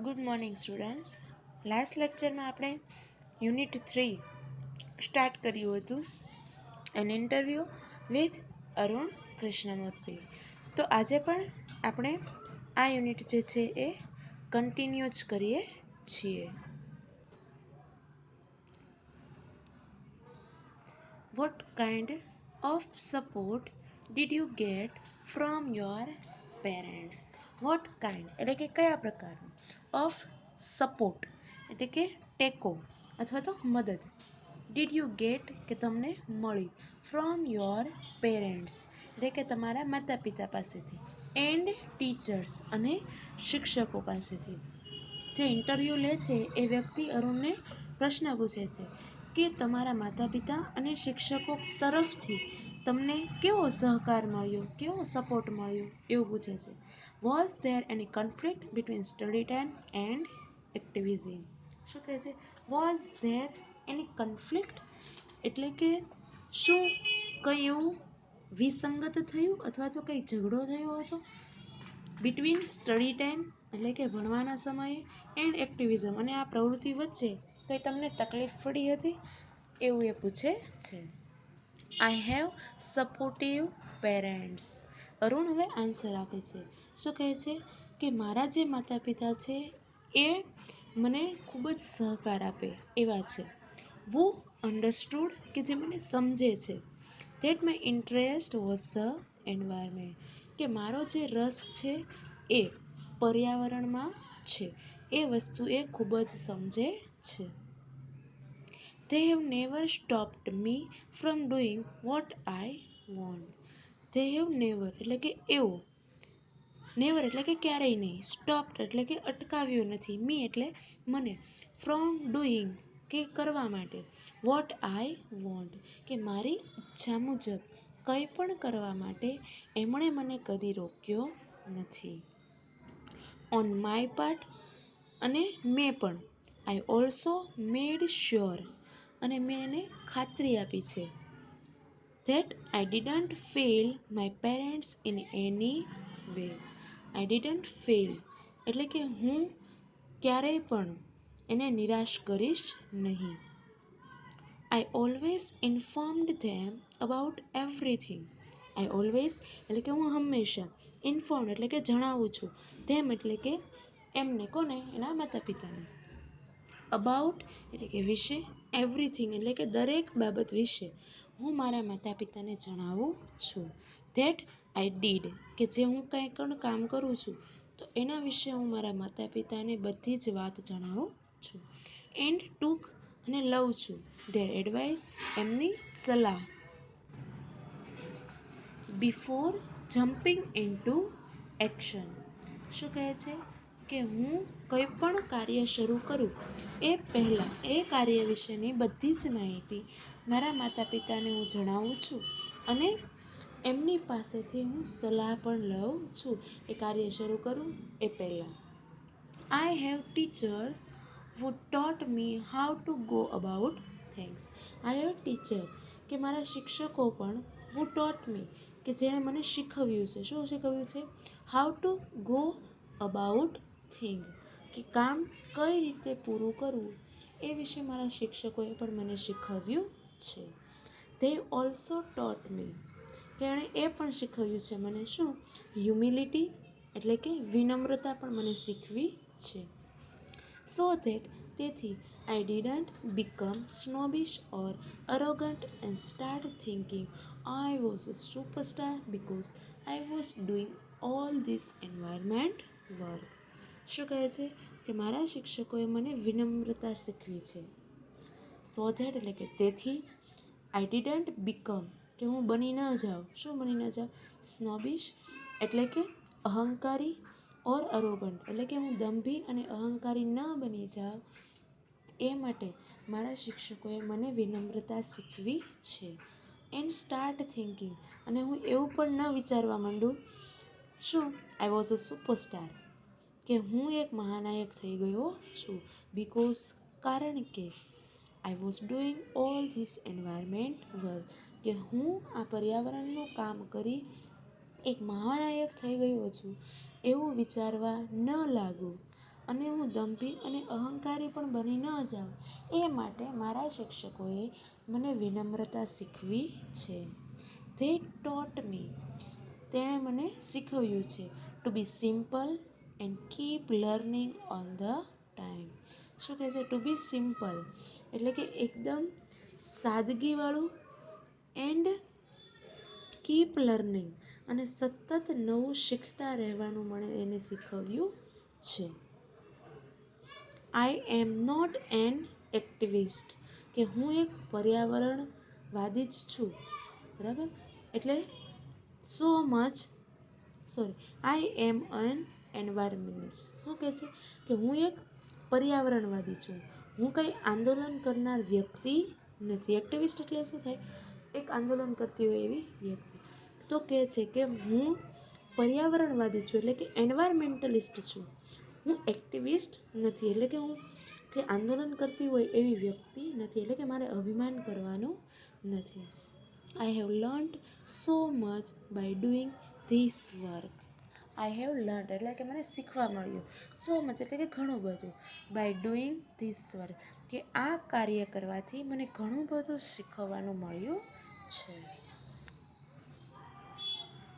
Good morning students. Last લેક્ચરમાં આપણે unit 3 start કર્યું હતું an interview with Arun Krishnamurthy. તો આજે પણ આપણે આ યુનિટ જે છે એ કન્ટિન્યુ જ કરીએ છીએ. What kind of support did you get from your parents? What kind એટલે કે કયા પ્રકારનું, ઓફ સપોર્ટ એટલે કે ટેકો અથવા તો મદદ, ડીડ યુ ગેટ કે તમને મળી, ફ્રોમ યોર પેરેન્ટ્સ એટલે કે તમારા માતા પિતા પાસેથી, એન્ડ ટીચર્સ અને શિક્ષકો પાસેથી. જે ઇન્ટરવ્યૂ લે છે એ વ્યક્તિ અરુણને પ્રશ્ન પૂછે છે કે તમારા માતા પિતા અને શિક્ષકો તરફથી તમને કેવો સહકાર મળ્યો, કેવો સપોર્ટ મળ્યો એવું પૂછે છે. Was there any conflict between study time and activism? શું કહે છે? વોઝ ધેર એની કન્ફ્લિક્ટ એટલે કે શું કંઈ એવું વિસંગત થયું અથવા તો કંઈ ઝઘડો થયો હતો બિટવીન સ્ટડી ટાઈમ એટલે કે ભણવાના સમયે એન્ડ એક્ટિવિઝમ અને આ પ્રવૃત્તિ વચ્ચે કંઈ તમને તકલીફ પડી હતી એવું એ પૂછે છે. I have supportive parents. Arun હવે આન્સર આપે છે. શું કહે છે કે મારા જે માતા પિતા છે એ મને ખૂબ જ સહકાર આપે એવા છે. વુ અન્ડરસ્ટુડ કે જે મને સમજે છે. That my interest was the environment કે મારો જે રસ છે એ પર્યાવરણમાં છે એ વસ્તુ એ ખૂબ જ સમજે છે. They have never stopped me from doing what I want. They have never એટલે કે એવું, નેવર એટલે કે ક્યારેય નહીં, સ્ટોપ્ડ એટલે કે અટકાવ્યો નથી, મી એટલે મને, ફ્રોમ ડુઈંગ કે કરવા માટે, વોટ આઈ વોન્ટ કે મારી ઈચ્છા મુજબ કંઈ પણ કરવા માટે એમણે મને કદી રોક્યો નથી. ઓન માય પાર્ટ અને મેં પણ, આઈ ઓલ્સો મેડ શ્યોર અને મેં એને ખાતરી આપી છે, that I didn't fail my parents in any way. I didn't fail એટલે કે હું ક્યારેય પણ એને નિરાશ કરીશ નહીં. I always informed them about everything. I always એટલે કે હું હંમેશા, ઇન્ફોર્મ્ડ એટલે કે જણાવું છું, ધેમ એટલે કે એમને, કોને? એના માતા પિતાને. અબાઉટ એટલે કે વિશે, એવરીથિંગ એટલે કે દરેક બાબત વિશે હું મારા માતા પિતાને જણાવું છું. ધેટ આઈ ડીડ કે જે હું કંઈ પણ કામ કરું છું તો એના વિશે હું મારા માતા પિતાને બધી જ વાત જણાવું છું. એન્ડ ટૂંક અને લઉં છું ધેર એડવાઇસ એમની સલાહ. Before jumping into action. શું કહે છે કે હું કંઈ પણ કાર્ય શરૂ કરું એ પહેલાં એ કાર્ય વિશેની બધી જ માહિતી મારા માતા પિતાને હું જણાવું છું અને એમની પાસેથી હું સલાહ પણ લઉં છું એ કાર્ય શરૂ કરું એ પહેલાં. I have teachers who taught me how to go about things. I have teacher કે મારા શિક્ષકો પણ who taught me કે જેણે મને શીખવ્યું છે. શું શીખવ્યું છે? How to go about thing કે કામ કઈ રીતે પૂરું કરવું એ વિશે મારા શિક્ષકોએ પણ મને શીખવ્યું છે. They also taught me કે એણે એ પણ શીખવ્યું છે મને શું? હ્યુમિલિટી એટલે કે વિનમ્રતા પણ મને શીખવી છે. સો ધેટ તેથી I didn't become snobbish or arrogant and start thinking I was a superstar because I was doing all this environment work. શું કહે છે કે મારા શિક્ષકોએ મને વિનમ્રતા શીખવી છે. સો ધેટ એટલે કે તેથી, આઈ ડિડન્ટ બીકમ કે હું બની ન જાઉં. શું બની ન જાઉં? સ્નોબિશ એટલે કે અહંકારી, ઓર અરોગન્ટ એટલે કે હું દંભી અને અહંકારી ન બની જાઉં એ માટે મારા શિક્ષકોએ મને વિનમ્રતા શીખવી છે. એન્ડ સ્ટાર્ટ થિંકિંગ અને હું એવું પણ ન વિચારવા માંડું, શું? આઈ વોઝ અ સુપરસ્ટાર કે હું એક મહાનાયક થઈ ગયો છું. બિકોઝ કારણ કે આઈ was doing all this environment work કે હું આ પર્યાવરણનું કામ કરી એક મહાનાયક થઈ ગયો છું એવું વિચારવા ન લાગું. અને હું દંભી અને અહંકારી પણ બની ન જાઉં એ માટે મારા શિક્ષકોએ મને વિનમ્રતા શીખવી છે. ધે ટોટ મી, તેણે મને શીખવ્યું છે to be simple and keep learning on the time. શું કહે છે? ટુ બી સિમ્પલ એટલે કે એકદમ સાદગીવાળું એન્ડ કીપ લર્નિંગ અને સતત નવું શીખતા રહેવાનું મને એને શીખવ્યું છે. I am not an activist, કે હું એક પર્યાવરણવાદી જ છું. બરાબર, એટલે so much I am an environmentalist. શું કહે છે કે હું એક પર્યાવરણવાદી છું. હું કંઈ આંદોલન કરનાર વ્યક્તિ નથી. એક્ટિવિસ્ટ એટલે શું થાય? એક આંદોલન કરતી હોય એવી વ્યક્તિ. તો કહે છે કે હું પર્યાવરણવાદી છું એટલે કે એન્વાયરમેન્ટલિસ્ટ છું. હું એક્ટિવિસ્ટ નથી એટલે કે હું જે આંદોલન કરતી હોય એવી વ્યક્તિ નથી. એટલે કે મારે અભિમાન કરવાનું નથી. I have learnt so much bye doing this work. I have learnt એટલે કે મને શીખવા મળ્યું. સો મચ એટલે કે ઘણું બધું. બાય ડુઈંગ ધીસ વર્ક, કે આ કાર્ય કરવાથી મને ઘણું બધું શીખવવાનું મળ્યું છે.